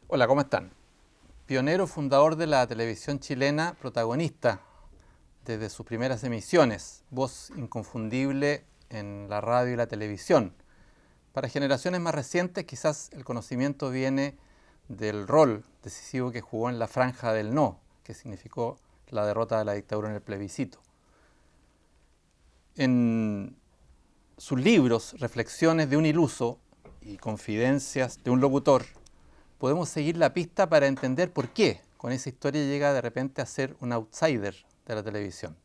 Hola, ¿cómo están? Pionero fundador de la televisión chilena, protagonista desde sus primeras emisiones, voz inconfundible en la radio y la televisión. Para generaciones más recientes, quizás el conocimiento viene del rol decisivo que jugó en la franja del no, que significó la derrota de la dictadura en el plebiscito. En sus libros, Reflexiones de un iluso y Confidencias de un locutor, podemos seguir la pista para entender por qué con esa historia llega de repente a ser un outsider de la televisión.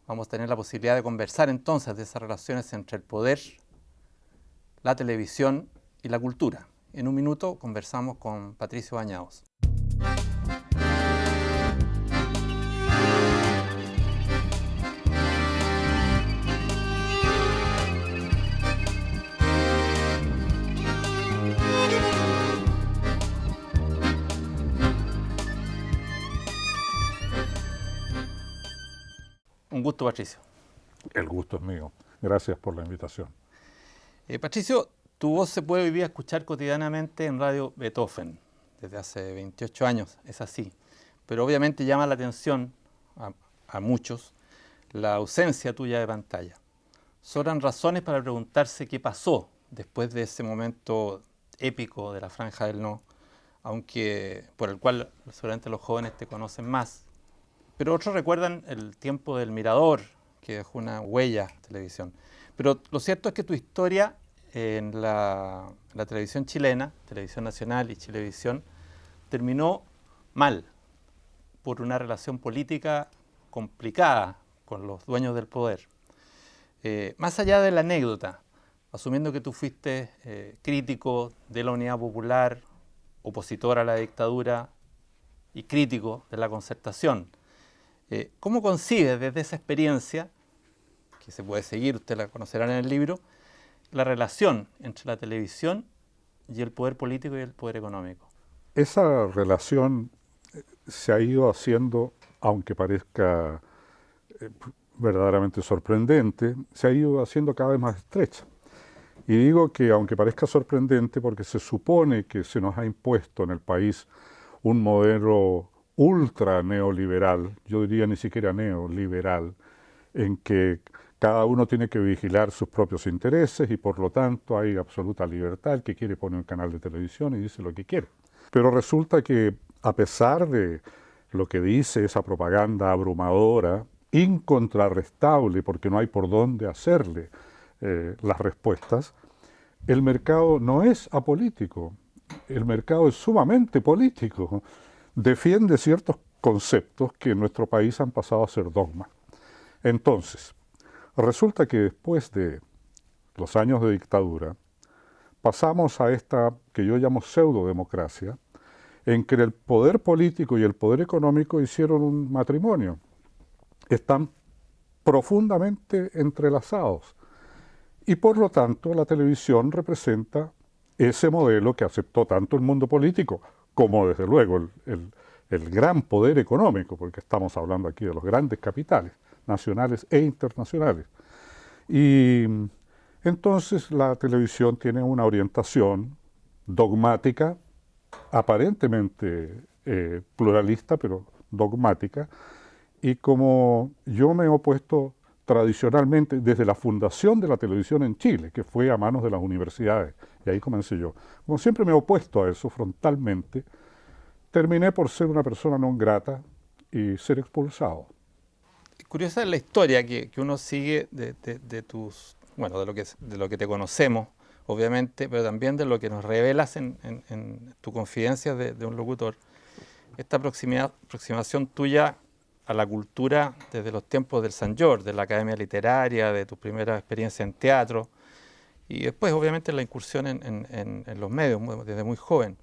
Vamos a tener la posibilidad de conversar entonces de esas relaciones entre el poder, la televisión y la cultura. En un minuto conversamos con Patricio Bañados. Un gusto, Patricio. El gusto es mío. Gracias por la invitación. Patricio, tu voz se puede hoy día escuchar cotidianamente en Radio Beethoven desde hace 28 años, es así. Pero obviamente llama la atención a muchos la ausencia tuya de pantalla. Sobran razones para preguntarse qué pasó después de ese momento épico de la franja del no, aunque por el cual seguramente los jóvenes te conocen más. Pero otros recuerdan el tiempo del Mirador, que dejó una huella en televisión. Pero lo cierto es que tu historia en la televisión chilena, Televisión Nacional y Chilevisión, terminó mal por una relación política complicada con los dueños del poder. Más allá de la anécdota, asumiendo que tú fuiste crítico de la Unidad Popular, opositor a la dictadura y crítico de la Concertación, ¿cómo concibes desde esa experiencia, que se puede seguir, ustedes la conocerán en el libro, la relación entre la televisión y el poder político y el poder económico? Esa relación se ha ido haciendo, aunque parezca verdaderamente sorprendente, se ha ido haciendo cada vez más estrecha. Y digo que aunque parezca sorprendente porque se supone que se nos ha impuesto en el país un modelo ultra neoliberal, yo diría ni siquiera neoliberal, en que cada uno tiene que vigilar sus propios intereses y por lo tanto hay absoluta libertad. El que quiere pone un canal de televisión y dice lo que quiere. Pero resulta que a pesar de lo que dice esa propaganda abrumadora, incontrarrestable porque no hay por dónde hacerle las respuestas, el mercado no es apolítico, el mercado es sumamente político, defiende ciertos conceptos que en nuestro país han pasado a ser dogma. Entonces, resulta que después de los años de dictadura, pasamos a esta que yo llamo pseudodemocracia, en que el poder político y el poder económico hicieron un matrimonio. Están profundamente entrelazados. Y por lo tanto la televisión representa ese modelo que aceptó tanto el mundo político como desde luego el gran poder económico, porque estamos hablando aquí de los grandes capitales nacionales e internacionales. Y entonces la televisión tiene una orientación dogmática, aparentemente pluralista, pero dogmática, y como yo me he opuesto tradicionalmente desde la fundación de la televisión en Chile, que fue a manos de las universidades, y ahí comencé yo, como siempre me he opuesto a eso frontalmente, terminé por ser una persona non grata y ser expulsado. Curiosa es la historia que uno sigue de tus, bueno, de lo que te conocemos, obviamente, pero también de lo que nos revelas en tu confidencia de un locutor. Esta aproximación tuya a la cultura desde los tiempos del San George, de la academia literaria, de tus primeras experiencias en teatro, y después, obviamente, la incursión en los medios desde muy joven.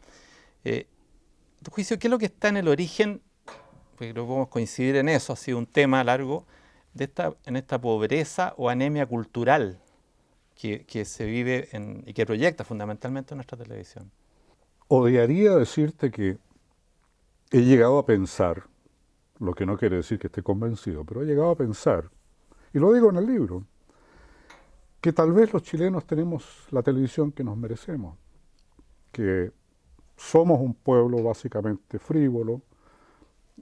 ¿A tu juicio, qué es lo que está en el origen? Porque creo que podemos coincidir en eso, ha sido un tema largo, en esta pobreza o anemia cultural que se vive y que proyecta fundamentalmente en nuestra televisión. Odiaría decirte que he llegado a pensar, lo que no quiere decir que esté convencido, pero he llegado a pensar, y lo digo en el libro, que tal vez los chilenos tenemos la televisión que nos merecemos, que Somos un pueblo básicamente frívolo,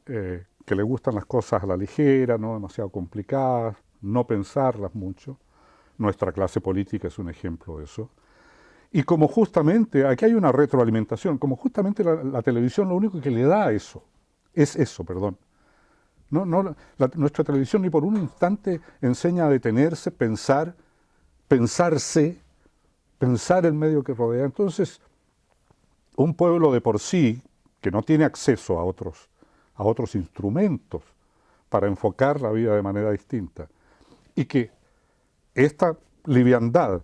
que le gustan las cosas a la ligera, no demasiado complicadas, no pensarlas mucho. Nuestra clase política es un ejemplo de eso. Y como justamente, aquí hay una retroalimentación, como justamente la televisión lo único que le da eso, es eso, perdón. Nuestra televisión ni por un instante enseña a detenerse, pensar, pensarse, pensar el medio que rodea. Entonces, un pueblo de por sí, que no tiene acceso a otros instrumentos para enfocar la vida de manera distinta, y que esta liviandad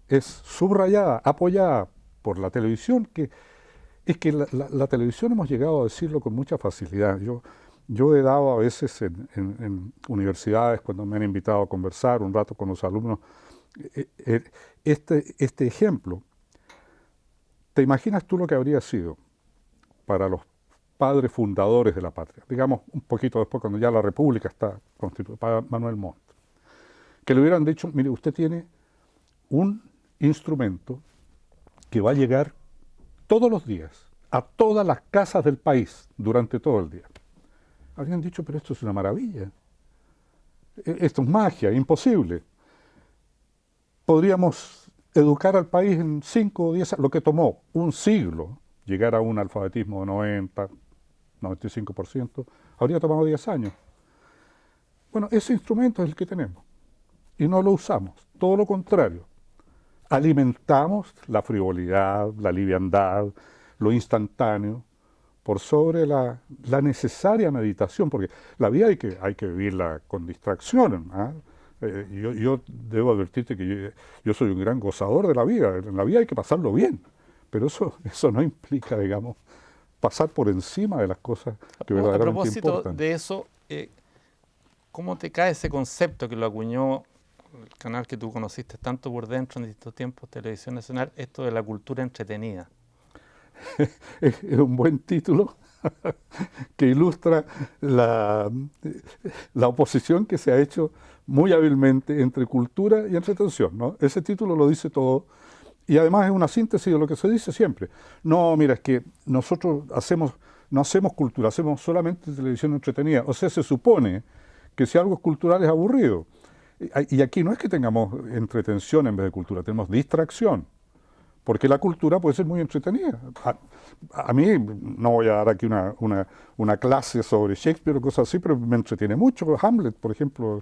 es subrayada, apoyada por la televisión, que es que la televisión hemos llegado a decirlo con mucha facilidad. Yo he dado a veces en universidades, cuando me han invitado a conversar un rato con los alumnos, este ejemplo. ¿Te imaginas tú lo que habría sido para los padres fundadores de la patria? Digamos, un poquito después, cuando ya la República está constituida, para Manuel Montt, que le hubieran dicho, mire, usted tiene un instrumento que va a llegar todos los días a todas las casas del país durante todo el día. Habrían dicho, pero esto es una maravilla, esto es magia, imposible. Podríamos educar al país en 5 o 10 años, lo que tomó un siglo llegar a un alfabetismo de 90, 95%, habría tomado 10 años. Bueno, ese instrumento es el que tenemos y no lo usamos, todo lo contrario. Alimentamos la frivolidad, la liviandad, lo instantáneo, por sobre la necesaria meditación, porque la vida hay que vivirla con distracción. Yo debo advertirte que yo soy un gran gozador de la vida. En la vida hay que pasarlo bien, pero eso no implica, digamos, pasar por encima de las cosas que verdaderamente importan. A propósito de eso, ¿cómo te cae ese concepto que lo acuñó el canal que tú conociste tanto por dentro en distintos tiempos, Televisión Nacional, esto de la cultura entretenida? Es un buen título que ilustra la oposición que se ha hecho muy hábilmente entre cultura y entretención, ¿no? Ese título lo dice todo y además es una síntesis de lo que se dice siempre. No, mira, es que nosotros no hacemos cultura, hacemos solamente televisión entretenida. O sea, se supone que si algo es cultural es aburrido. Y aquí no es que tengamos entretención en vez de cultura, tenemos distracción. Porque la cultura puede ser muy entretenida. A mí, no voy a dar aquí una clase sobre Shakespeare o cosas así, pero me entretiene mucho. Hamlet, por ejemplo,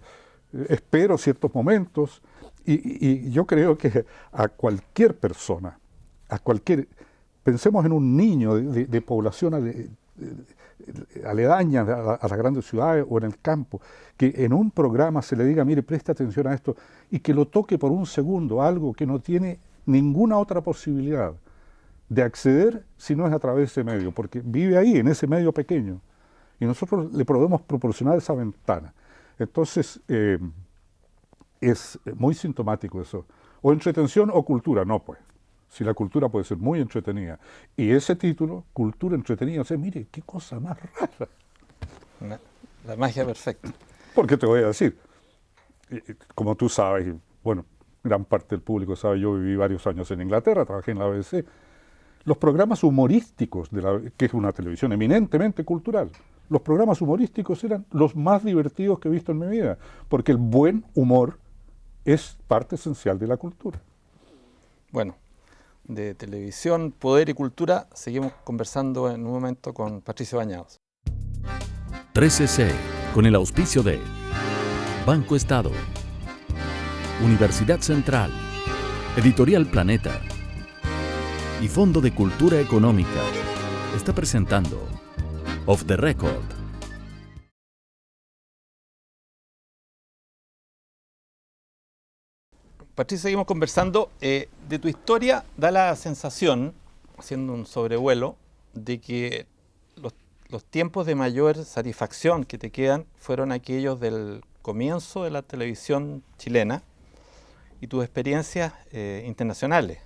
espero ciertos momentos. Y yo creo que a cualquier persona, pensemos en un niño de población aledaña a las grandes ciudades o en el campo, que en un programa se le diga, mire, preste atención a esto, y que lo toque por un segundo, algo que no tiene ninguna otra posibilidad de acceder si no es a través de ese medio, porque vive ahí, en ese medio pequeño, y nosotros le podemos proporcionar esa ventana. Entonces, es muy sintomático eso. O entretención o cultura, no pues. Si la cultura puede ser muy entretenida. Y ese título, cultura entretenida, o sea, mire, qué cosa más rara. La magia perfecta. Porque te voy a decir, como tú sabes, bueno, gran parte del público sabe, yo viví varios años en Inglaterra, trabajé en la BBC. Los programas humorísticos, que es una televisión eminentemente cultural, los programas humorísticos eran los más divertidos que he visto en mi vida, porque el buen humor es parte esencial de la cultura. Bueno, de televisión, poder y cultura, seguimos conversando en un momento con Patricio Bañados. 13C, con el auspicio de Banco Estado, Universidad Central, Editorial Planeta y Fondo de Cultura Económica, está presentando Off the Record. Patricio, seguimos conversando. De tu historia da la sensación, haciendo un sobrevuelo, de que los tiempos de mayor satisfacción que te quedan fueron aquellos del comienzo de la televisión chilena y tus experiencias internacionales.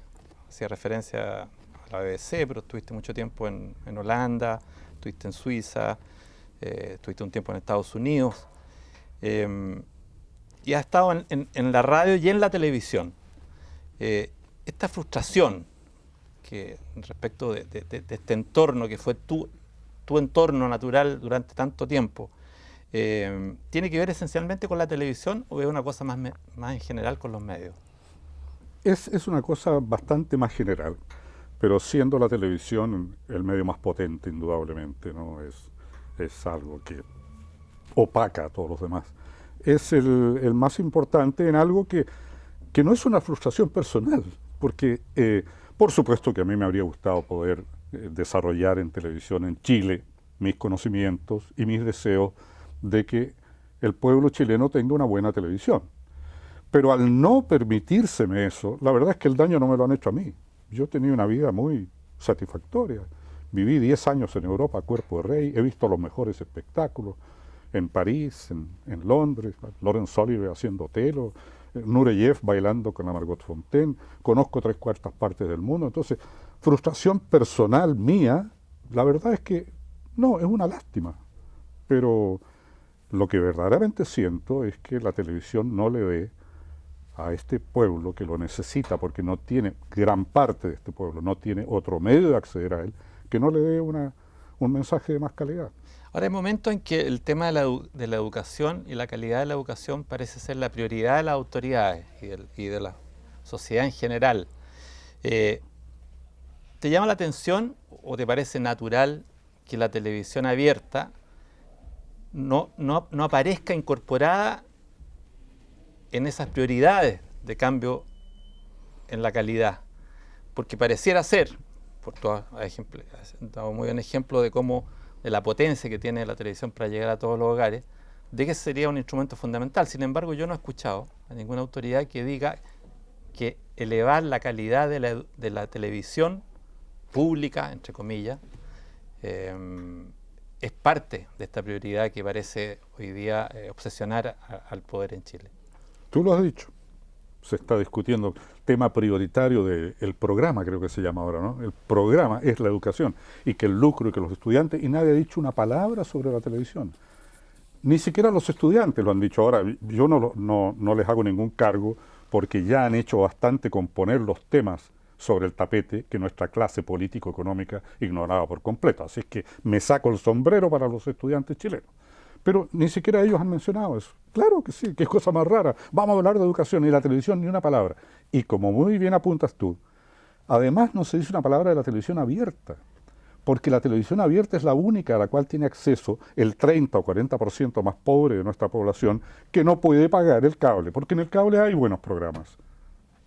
Hacía referencia a la BBC, pero estuviste mucho tiempo en Holanda, estuviste en Suiza, estuviste un tiempo en Estados Unidos. Y has estado en la radio y en la televisión. Esta frustración respecto de este entorno que fue tu entorno natural durante tanto tiempo, ¿tiene que ver esencialmente con la televisión o es una cosa más en general con los medios? Es una cosa bastante más general, pero siendo la televisión el medio más potente, indudablemente, ¿no? Es algo que opaca a todos los demás. Es el más importante en algo que no es una frustración personal, porque por supuesto que a mí me habría gustado poder desarrollar en televisión en Chile mis conocimientos y mis deseos de que el pueblo chileno tenga una buena televisión. Pero al no permitírseme eso, la verdad es que el daño no me lo han hecho a mí. Yo he tenido una vida muy satisfactoria. Viví 10 años en Europa, cuerpo de rey, he visto los mejores espectáculos en París, en Londres, Laurence Olivier haciendo Otelo, Nureyev bailando con la Margot Fontaine, conozco 3/4 partes del mundo. Entonces, frustración personal mía, la verdad es que no, es una lástima. Pero lo que verdaderamente siento es que la televisión no le dé a este pueblo que lo necesita, porque no tiene, gran parte de este pueblo no tiene otro medio de acceder a él, que no le dé un mensaje de más calidad. Ahora hay momentos en que el tema de la educación y la calidad de la educación parece ser la prioridad de las autoridades y de la sociedad en general. ¿Te llama la atención o te parece natural que la televisión abierta no aparezca incorporada en esas prioridades de cambio en la calidad? Porque pareciera ser, por todos ejemplos, has dado muy buen ejemplo de cómo, de la potencia que tiene la televisión para llegar a todos los hogares, de que sería un instrumento fundamental. Sin embargo, yo no he escuchado a ninguna autoridad que diga que elevar la calidad de la televisión pública, entre comillas, es parte de esta prioridad que parece hoy día obsesionar al poder en Chile. Tú lo has dicho, se está discutiendo, tema prioritario del programa, creo que se llama ahora, ¿no? El programa es la educación, y que el lucro y que los estudiantes, y nadie ha dicho una palabra sobre la televisión. Ni siquiera los estudiantes lo han dicho. Ahora, yo no les hago ningún cargo, porque ya han hecho bastante con poner los temas sobre el tapete que nuestra clase político-económica ignoraba por completo. Así es que me saco el sombrero para los estudiantes chilenos. Pero ni siquiera ellos han mencionado eso. Claro que sí, qué cosa más rara. Vamos a hablar de educación y la televisión ni una palabra. Y como muy bien apuntas tú, además no se dice una palabra de la televisión abierta, porque la televisión abierta es la única a la cual tiene acceso el 30 o 40% más pobre de nuestra población que no puede pagar el cable, porque en el cable hay buenos programas.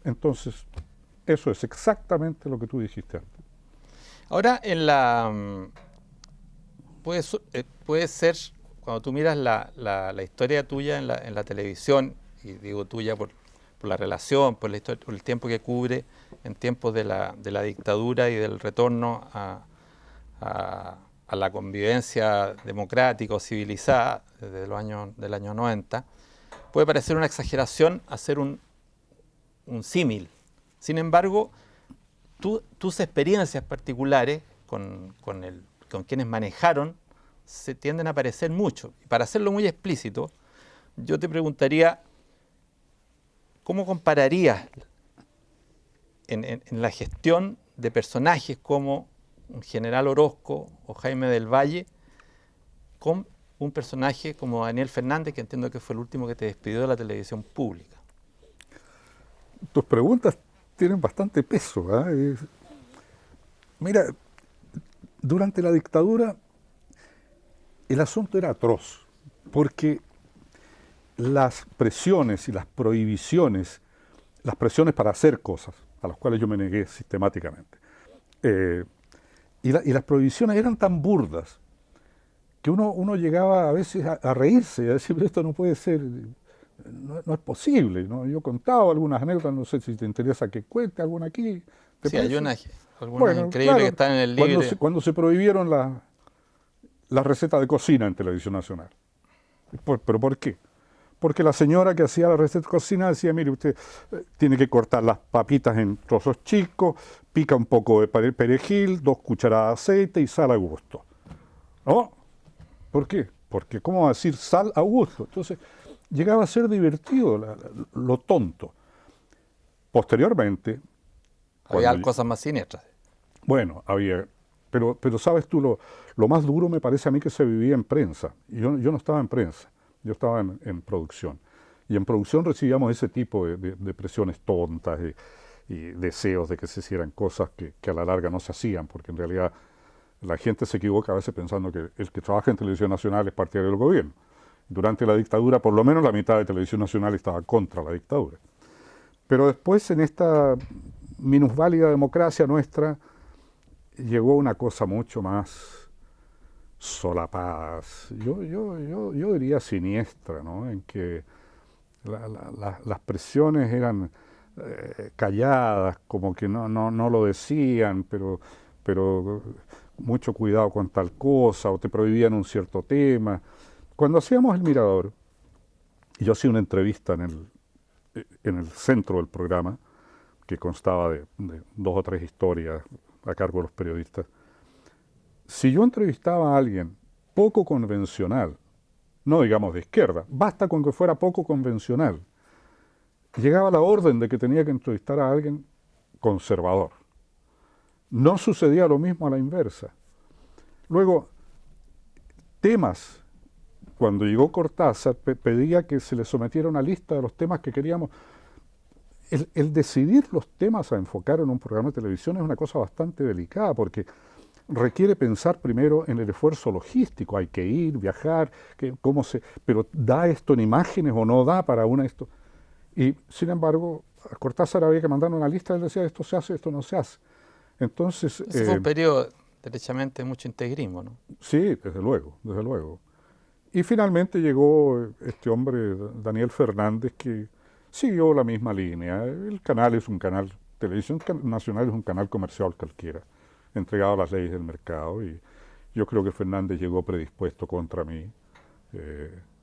Entonces, eso es exactamente lo que tú dijiste antes. Ahora, puede ser, cuando tú miras la historia tuya en la televisión, y digo tuya por la relación, por el tiempo que cubre en tiempos de la dictadura y del retorno a la convivencia democrática o civilizada desde del año 90, puede parecer una exageración hacer un símil. Sin embargo, tus experiencias particulares con quienes manejaron se tienden a parecer mucho. Y para hacerlo muy explícito, yo te preguntaría, ¿cómo compararías en la gestión de personajes como un general Orozco o Jaime del Valle con un personaje como Daniel Fernández, que entiendo que fue el último que te despidió de la televisión pública? Tus preguntas tienen bastante peso, ¿eh? Mira, durante la dictadura el asunto era atroz, porque las presiones y las prohibiciones, las presiones para hacer cosas, a las cuales yo me negué sistemáticamente, y las prohibiciones eran tan burdas que uno llegaba a veces a reírse, a decir, pero esto no puede ser, no es posible, ¿no? Yo he contado algunas anécdotas, no sé si te interesa que cuente alguna aquí. Sí, hay algunas increíbles, claro, que están en el libro. Cuando se prohibieron las recetas de cocina en Televisión Nacional. ¿Pero por qué? Porque la señora que hacía la receta de cocina decía, mire, usted tiene que cortar las papitas en trozos chicos, pica un poco de perejil, 2 cucharadas de aceite y sal a gusto. ¿No? ¿Por qué? Porque ¿cómo va a decir sal a gusto? Entonces, llegaba a ser divertido lo tonto. Posteriormente... Había cosas más siniestras. Bueno, había, pero sabes tú, lo más duro me parece a mí que se vivía en prensa. Yo no estaba en prensa, yo estaba en producción. Y en producción recibíamos ese tipo de presiones tontas y deseos de que se hicieran cosas que a la larga no se hacían, porque en realidad la gente se equivoca a veces pensando que el que trabaja en Televisión Nacional es partidario del gobierno. Durante la dictadura, por lo menos la mitad de Televisión Nacional estaba contra la dictadura. Pero después, en esta minusválida democracia nuestra, llegó una cosa mucho más solapada, yo diría siniestra, ¿no? En que las presiones eran calladas, como que no lo decían, pero mucho cuidado con tal cosa, o te prohibían un cierto tema. Cuando hacíamos El Mirador, y yo hacía una entrevista en el centro del programa, que constaba de 2 o 3 historias a cargo de los periodistas, si yo entrevistaba a alguien poco convencional, no digamos de izquierda, basta con que fuera poco convencional, llegaba la orden de que tenía que entrevistar a alguien conservador. No sucedía lo mismo a la inversa. Luego, temas, cuando llegó Cortázar, pedía que se le sometiera una lista de los temas que queríamos. El decidir los temas a enfocar en un programa de televisión es una cosa bastante delicada, porque requiere pensar primero en el esfuerzo logístico. Hay que ir, viajar, pero ¿da esto en imágenes o no da para esto? Y sin embargo, a Cortázar había que mandar una lista, él decía, esto se hace, esto no se hace. Entonces, Ese fue un periodo, derechamente, de mucho integrismo, ¿no? sí, desde luego, desde luego. Y finalmente llegó este hombre, Daniel Fernández, que siguió la misma línea. El canal es un canal, Televisión Nacional es un canal comercial cualquiera, entregado a las leyes del mercado, y yo creo que Fernández llegó predispuesto contra mí.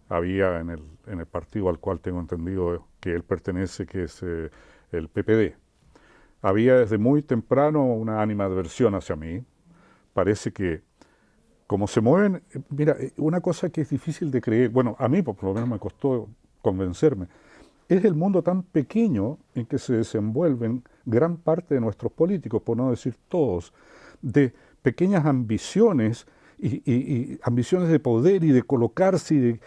Había en el partido al cual tengo entendido que él pertenece, que es el PPD. Había desde muy temprano una animadversión hacia mí. Parece que como se mueven, mira, una cosa que es difícil de creer, bueno, a mí por lo menos me costó convencerme, es el mundo tan pequeño en que se desenvuelven gran parte de nuestros políticos, por no decir todos, de pequeñas ambiciones y ambiciones de poder y de colocarse,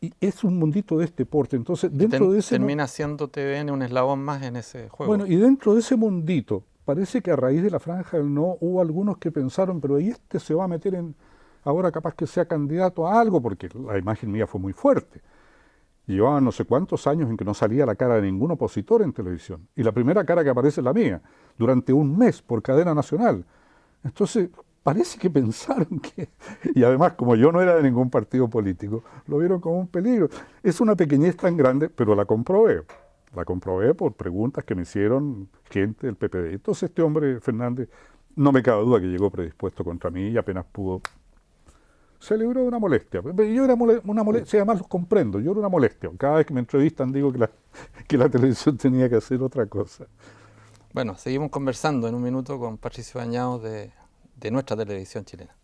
y es un mundito de este porte. Entonces, dentro de ese termina siendo TVN un eslabón más en ese juego. Bueno, y dentro de ese mundito, parece que a raíz de la Franja del No hubo algunos que pensaron, pero ahí se va a meter ahora capaz que sea candidato a algo, porque la imagen mía fue muy fuerte. Llevaban no sé cuántos años en que no salía la cara de ningún opositor en televisión. Y la primera cara que aparece es la mía, durante un mes por cadena nacional. Entonces, parece que pensaron que... Y además, como yo no era de ningún partido político, lo vieron como un peligro. Es una pequeñez tan grande, pero la comprobé. La comprobé por preguntas que me hicieron gente del PPD. Entonces este hombre, Fernández, no me cabe duda que llegó predispuesto contra mí y apenas pudo... Se libró de una molestia. Yo era una molestia, además los comprendo, yo era una molestia. Cada vez que me entrevistan digo que la televisión tenía que hacer otra cosa. Bueno, seguimos conversando en un minuto con Patricio Bañados de nuestra televisión chilena.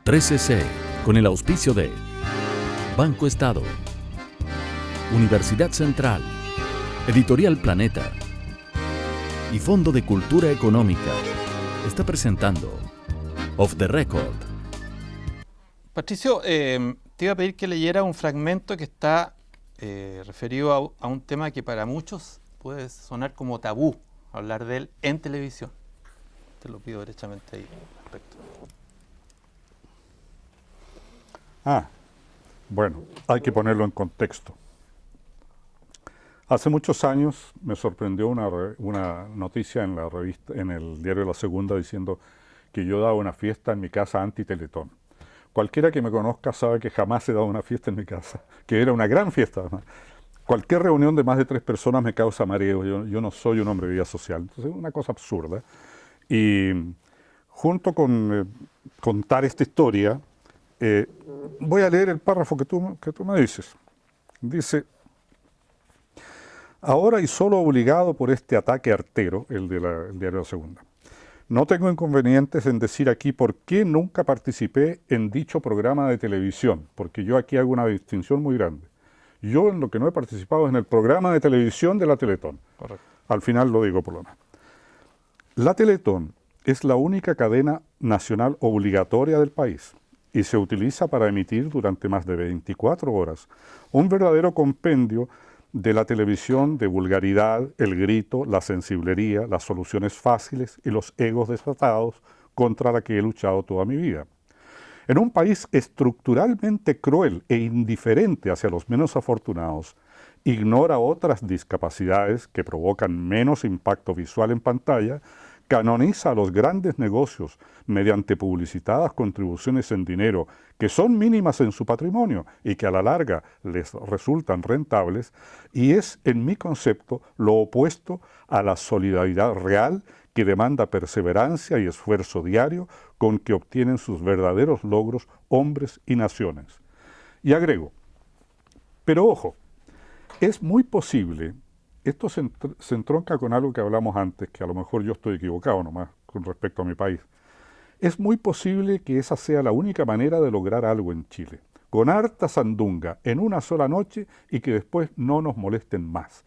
.13C, con el auspicio de Banco Estado, Universidad Central, Editorial Planeta y Fondo de Cultura Económica, está presentando Off the Record. Patricio, te iba a pedir que leyera un fragmento que está referido a un tema que para muchos puede sonar como tabú, hablar de él en televisión. Te lo pido derechamente ahí al respecto. Bueno, hay que ponerlo en contexto. Hace muchos años me sorprendió una noticia en la revista, en el diario La Segunda, diciendo que yo daba una fiesta en mi casa anti-Teletón. Cualquiera que me conozca sabe que jamás he dado una fiesta en mi casa, que era una gran fiesta además. Cualquier reunión de más de 3 personas me causa mareo, yo no soy un hombre de vida social, entonces es una cosa absurda. Y junto con contar esta historia, voy a leer el párrafo que tú me dices. Dice: ahora y solo obligado por este ataque artero, el diario La Segunda, no tengo inconvenientes en decir aquí por qué nunca participé en dicho programa de televisión, porque yo aquí hago una distinción muy grande. Yo en lo que no he participado es en el programa de televisión de la Teletón. Correcto. Al final lo digo por lo menos. La Teletón es la única cadena nacional obligatoria del país y se utiliza para emitir durante más de 24 horas un verdadero compendio de la televisión de vulgaridad, el grito, la sensiblería, las soluciones fáciles y los egos desatados contra la que he luchado toda mi vida. En un país estructuralmente cruel e indiferente hacia los menos afortunados, ignora otras discapacidades que provocan menos impacto visual en pantalla, canoniza a los grandes negocios mediante publicitadas contribuciones en dinero que son mínimas en su patrimonio y que a la larga les resultan rentables, y es, en mi concepto, lo opuesto a la solidaridad real que demanda perseverancia y esfuerzo diario con que obtienen sus verdaderos logros hombres y naciones. Y agrego, pero ojo, es muy posible, esto se entronca con algo que hablamos antes, que a lo mejor yo estoy equivocado nomás con respecto a mi país. Es muy posible que esa sea la única manera de lograr algo en Chile, con harta sandunga, en una sola noche y que después no nos molesten más.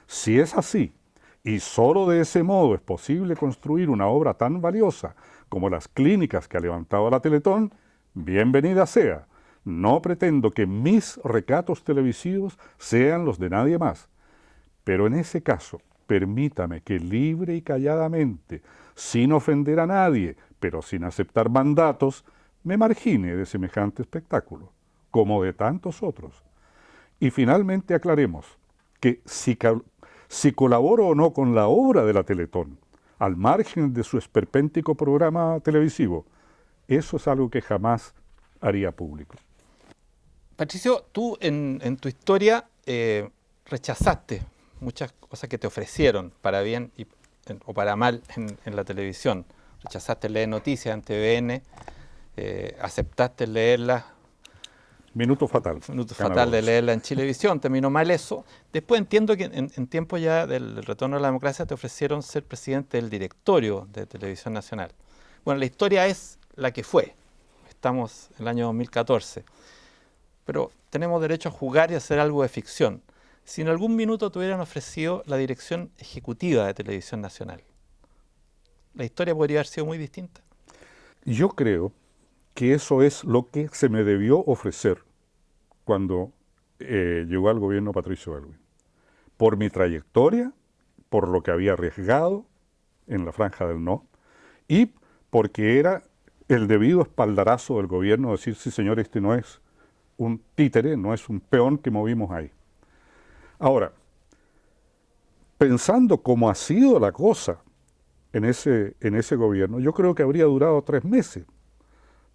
Si es así, y solo de ese modo es posible construir una obra tan valiosa como las clínicas que ha levantado la Teletón, bienvenida sea. No pretendo que mis recatos televisivos sean los de nadie más. Pero en ese caso, permítame que libre y calladamente, sin ofender a nadie, pero sin aceptar mandatos, me margine de semejante espectáculo, como de tantos otros. Y finalmente aclaremos que si colaboro o no con la obra de la Teletón, al margen de su esperpéntico programa televisivo, eso es algo que jamás haría público. Patricio, tú en tu historia rechazaste muchas cosas que te ofrecieron, para bien o para mal, en la televisión. Rechazaste leer noticias en TVN, aceptaste leerlas. Minuto fatal. Minuto fatal de leerla en Chilevisión, terminó mal eso. Después entiendo que en tiempo ya del retorno a la democracia te ofrecieron ser presidente del directorio de Televisión Nacional. Bueno, la historia es la que fue. Estamos en el año 2014. Pero tenemos derecho a jugar y a hacer algo de ficción. Si en algún minuto te hubieran ofrecido la dirección ejecutiva de Televisión Nacional, ¿la historia podría haber sido muy distinta? Yo creo que eso es lo que se me debió ofrecer cuando llegó al gobierno Patricio Aylwin. Por mi trayectoria, por lo que había arriesgado en la franja del no, y porque era el debido espaldarazo del gobierno decir, sí señor, este no es un títere, no es un peón que movimos ahí. Ahora, pensando cómo ha sido la cosa en ese gobierno, yo creo que habría durado 3 meses.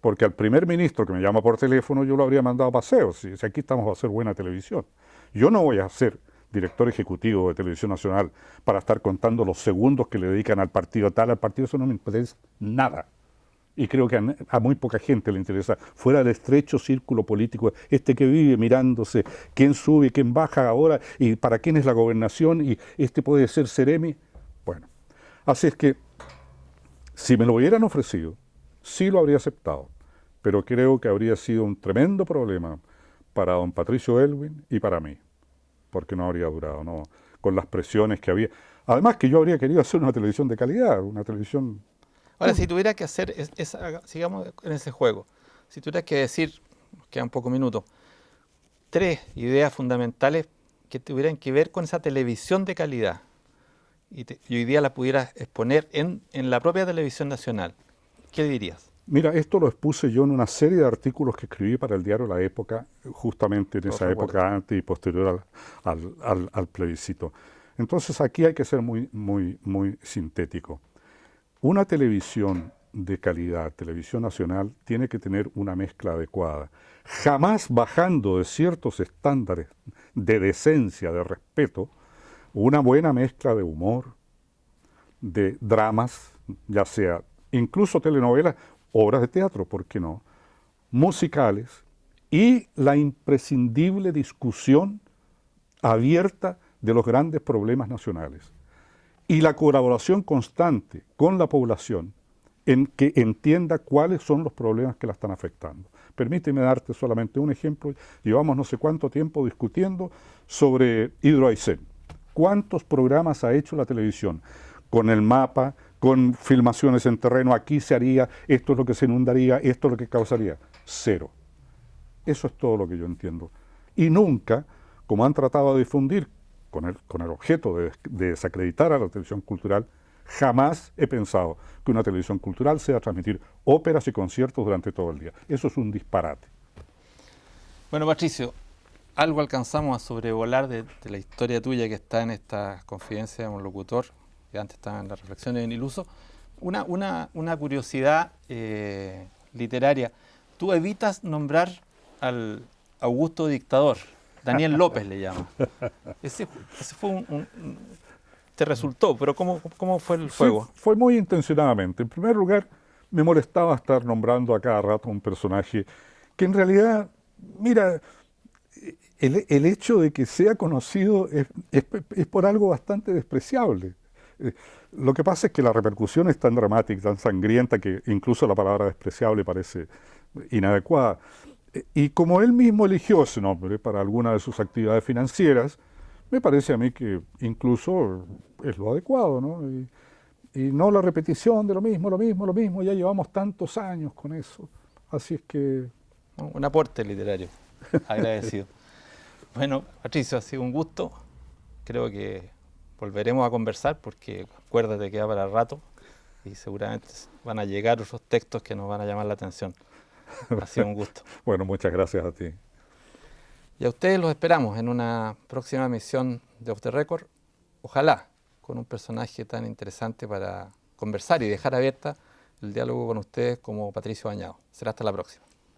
Porque al primer ministro que me llama por teléfono yo lo habría mandado a paseo, si aquí estamos a hacer buena televisión. Yo no voy a ser director ejecutivo de Televisión Nacional para estar contando los segundos que le dedican al partido tal, al partido, eso no me interesa nada. Y creo que a muy poca gente le interesa, fuera del estrecho círculo político, que vive mirándose quién sube, quién baja ahora, y para quién es la gobernación, y este puede ser Seremi. Bueno, así es que, si me lo hubieran ofrecido, sí lo habría aceptado, pero creo que habría sido un tremendo problema para don Patricio Aylwin y para mí, porque no habría durado, ¿no? Con las presiones que había. Además que yo habría querido hacer una televisión de calidad, una televisión... Ahora, si tuviera que hacer, sigamos en ese juego, si tuvieras que decir, nos quedan pocos minutos, 3 ideas fundamentales que tuvieran que ver con esa televisión de calidad, y hoy día la pudieras exponer en la propia Televisión Nacional, ¿qué dirías? Mira, esto lo expuse yo en una serie de artículos que escribí para el diario La Época, justamente en esa época antes y posterior al plebiscito. Entonces aquí hay que ser muy sintético. Una televisión de calidad, Televisión Nacional, tiene que tener una mezcla adecuada, jamás bajando de ciertos estándares de decencia, de respeto, una buena mezcla de humor, de dramas, ya sea incluso telenovelas, obras de teatro, ¿por qué no?, musicales, y la imprescindible discusión abierta de los grandes problemas nacionales. Y la colaboración constante con la población en que entienda cuáles son los problemas que la están afectando. Permíteme darte solamente un ejemplo. Llevamos no sé cuánto tiempo discutiendo sobre Hidro Aysén. ¿Cuántos programas ha hecho la televisión? Con el mapa, con filmaciones en terreno, aquí se haría, esto es lo que se inundaría, esto es lo que causaría. Cero. Eso es todo lo que yo entiendo. Y nunca, como han tratado de difundir con el objeto de desacreditar a la televisión cultural, jamás he pensado que una televisión cultural sea transmitir óperas y conciertos durante todo el día. Eso es un disparate. Bueno, Patricio, algo alcanzamos a sobrevolar de la historia tuya que está en esta confidencia de un locutor, que antes estaba en las reflexiones en Iluso. Una curiosidad literaria. Tú evitas nombrar al Augusto dictador, Daniel López le llama. Ese fue te resultó, pero ¿cómo fue el juego? Sí, fue muy intencionadamente. En primer lugar, me molestaba estar nombrando a cada rato un personaje que en realidad, mira, el hecho de que sea conocido es por algo bastante despreciable. Lo que pasa es que la repercusión es tan dramática, tan sangrienta, que incluso la palabra despreciable parece inadecuada. Y como él mismo eligió ese nombre para alguna de sus actividades financieras, me parece a mí que incluso es lo adecuado, ¿no? Y no la repetición de lo mismo, ya llevamos tantos años con eso. Así es que... Un aporte literario, agradecido. Bueno, Patricio, ha sido un gusto. Creo que volveremos a conversar porque acuérdate que va para rato y seguramente van a llegar otros textos que nos van a llamar la atención. Ha sido un gusto. Bueno, muchas gracias a ti. Y a ustedes los esperamos en una próxima emisión de Off the Record, ojalá con un personaje tan interesante para conversar y dejar abierta el diálogo con ustedes como Patricio Bañado. Será hasta la próxima.